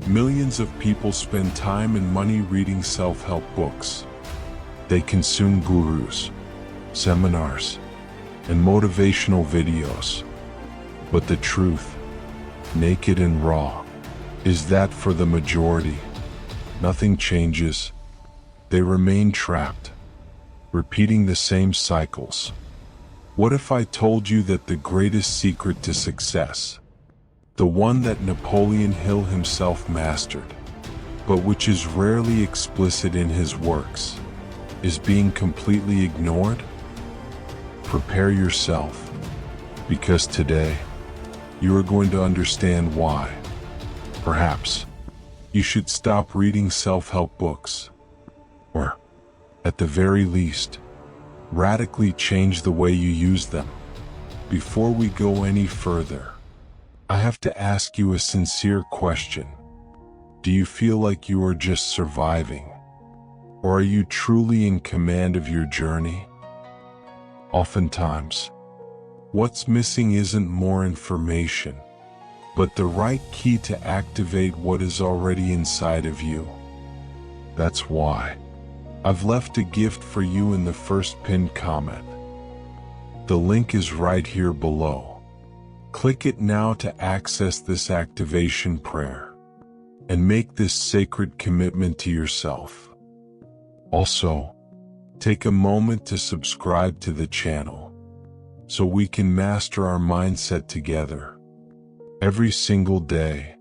Millions of people spend time and money reading self-help books. They consume gurus, seminars, and motivational videos. But the truth, naked and raw, is that for the majority, nothing changes. They remain trapped, repeating the same cycles. What if I told you that the greatest secret to success, the one that Napoleon Hill himself mastered, but which is rarely explicit in his works, is being completely ignored? Prepare yourself, because today, you are going to understand why. Perhaps, you should stop reading self-help books, or, at the very least, radically change the way you use them. Before we go any further, I have to ask you a sincere question. Do you feel like you are just surviving? Or are you truly in command of your journey? Oftentimes, what's missing isn't more information, but the right key to activate what is already inside of you. That's why I've left a gift for you in the first pinned comment. The link is right here below. Click it now to access this activation prayer and make this sacred commitment to yourself. Also, take a moment to subscribe to the channel so we can master our mindset together every single day.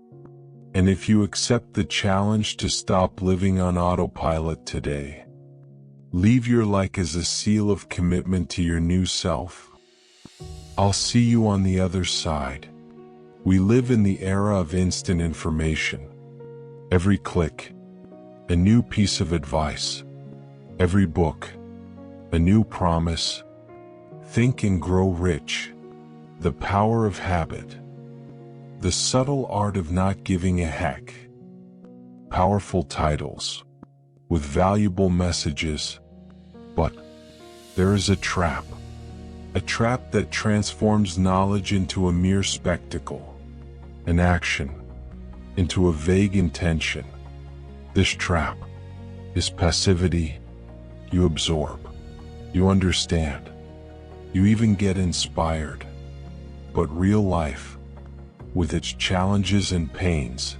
And if you accept the challenge to stop living on autopilot today, leave your like as a seal of commitment to your new self. I'll see you on the other side. We live in the era of instant information. Every click, a new piece of advice. Every book, a new promise. Think and grow rich. The power of habit. The subtle art of not giving a heck. Powerful titles with valuable messages. But there is a trap. A trap that transforms knowledge into a mere spectacle, an action into a vague intention. This trap is passivity. You absorb, you understand, you even get inspired. But real life, with its challenges and pains,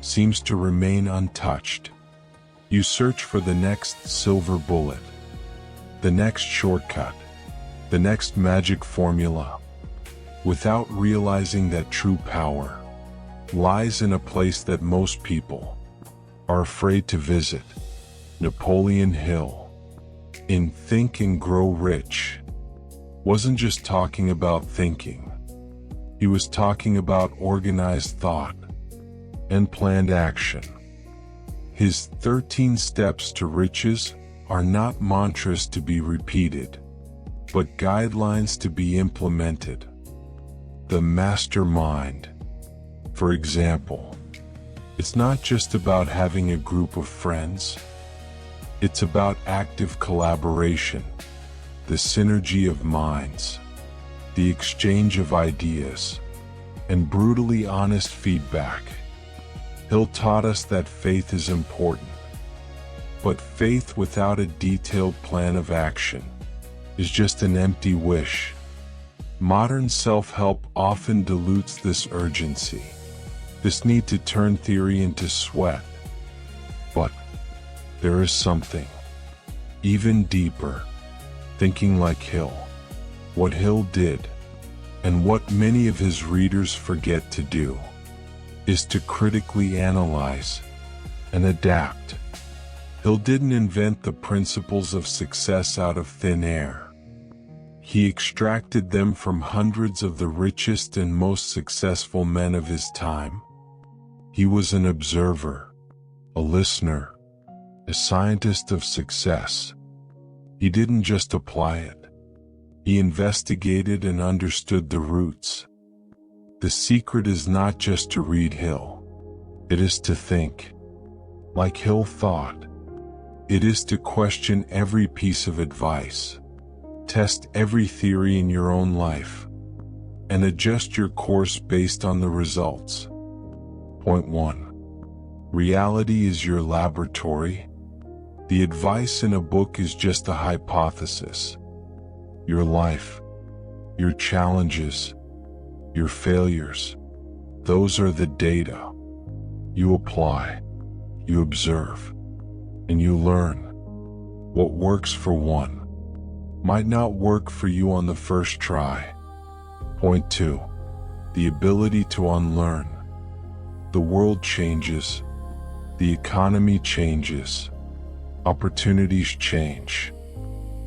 seems to remain untouched. You search for the next silver bullet, the next shortcut, the next magic formula, without realizing that true power lies in a place that most people are afraid to visit. Napoleon Hill, in Think and Grow Rich, wasn't just talking about thinking. He was talking about organized thought and planned action. His 13 steps to riches are not mantras to be repeated, but guidelines to be implemented. The mastermind, for example, it's not just about having a group of friends. It's about active collaboration, the synergy of minds, the exchange of ideas, and brutally honest feedback. Hill taught us that faith is important, but faith without a detailed plan of action is just an empty wish. Modern self-help often dilutes this urgency, this need to turn theory into sweat. But there is something even deeper. Thinking like Hill. What Hill did, and what many of his readers forget to do, is to critically analyze and adapt. Hill didn't invent the principles of success out of thin air. He extracted them from hundreds of the richest and most successful men of his time. He was an observer, a listener, a scientist of success. He didn't just apply it. He investigated and understood the roots. The secret is not just to read Hill. It is to think like Hill thought. It is to question every piece of advice, test every theory in your own life, and adjust your course based on the results. Point 1. Reality is your laboratory. The advice in a book is just a hypothesis. Your life, your challenges, your failures, those are the data. You apply, you observe, and you learn. What works for one might not work for you on the first try. Point 2. The ability to unlearn. The world changes. The economy changes. Opportunities change.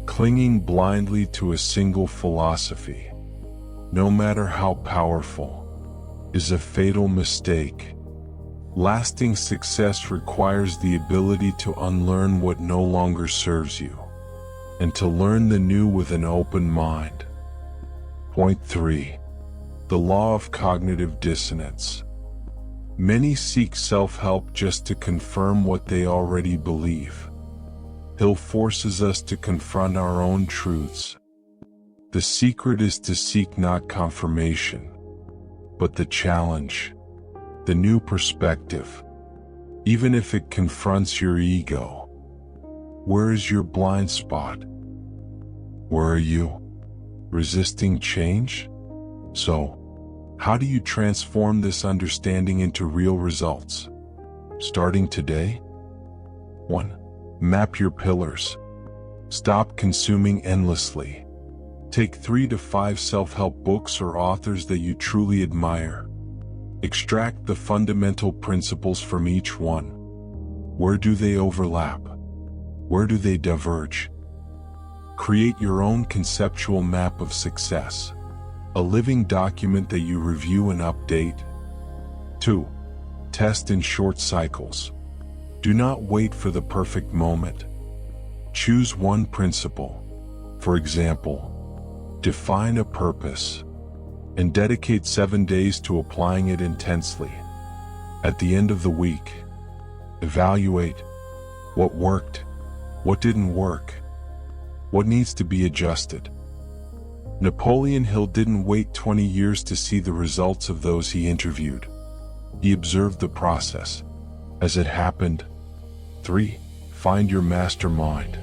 Clinging blindly to a single philosophy, no matter how powerful, is a fatal mistake. Lasting success requires the ability to unlearn what no longer serves you, and to learn the new with an open mind. Point 3. The law of cognitive dissonance. Many seek self-help just to confirm what they already believe. Hill forces us to confront our own truths. The secret is to seek not confirmation, but the challenge, the new perspective, even if it confronts your ego. Where is your blind spot? Where are you resisting change? So, how do you transform this understanding into real results? Starting today? 1. Map your pillars. Stop consuming endlessly. Take 3 to 5 self-help books or authors that you truly admire. Extract the fundamental principles from each one. Where do they overlap? Where do they diverge? Create your own conceptual map of success, a living document that you review and update. 2. Test in short cycles. Do not wait for the perfect moment. Choose one principle. For example, define a purpose and dedicate 7 days to applying it intensely. At the end of the week, evaluate what worked, what didn't work, what needs to be adjusted. Napoleon Hill didn't wait 20 years to see the results of those he interviewed. He observed the process as it happened. 3. Find your mastermind,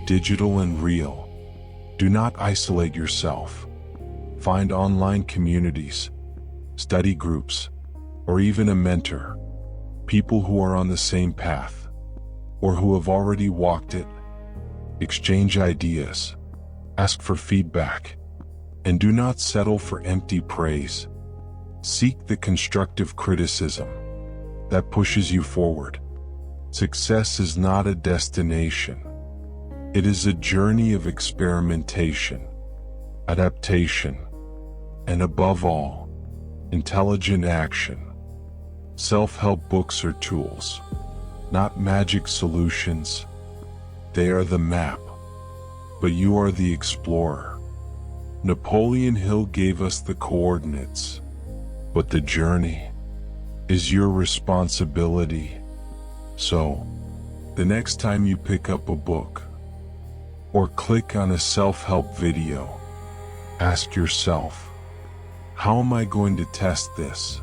digital and real. Do not isolate yourself. Find online communities, study groups, or even a mentor, people who are on the same path, or who have already walked it. Exchange ideas, ask for feedback, and do not settle for empty praise. Seek the constructive criticism that pushes you forward. Success is not a destination. It is a journey of experimentation, adaptation, and above all, intelligent action. Self-help books are tools, not magic solutions. They are the map, but you are the explorer. Napoleon Hill gave us the coordinates, but the journey is your responsibility. So, the next time you pick up a book or click on a self-help video, ask yourself, how am I going to test this?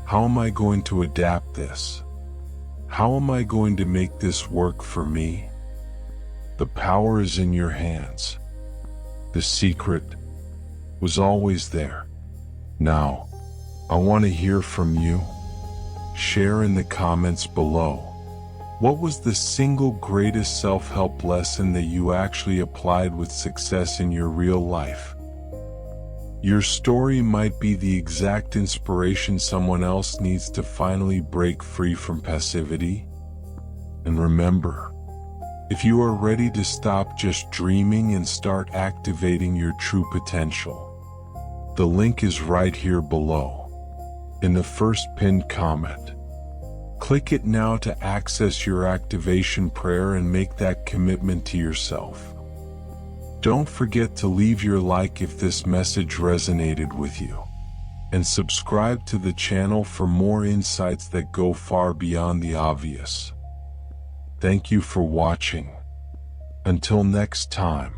How am I going to adapt this? How am I going to make this work for me? The power is in your hands. The secret was always there. Now, I want to hear from you. Share in the comments below. What was the single greatest self-help lesson that you actually applied with success in your real life? Your story might be the exact inspiration someone else needs to finally break free from passivity. And remember, if you are ready to stop just dreaming and start activating your true potential, the link is right here below, in the first pinned comment. Click it now to access your activation prayer and make that commitment to yourself. Don't forget to leave your like if this message resonated with you, and subscribe to the channel for more insights that go far beyond the obvious. Thank you for watching. Until next time.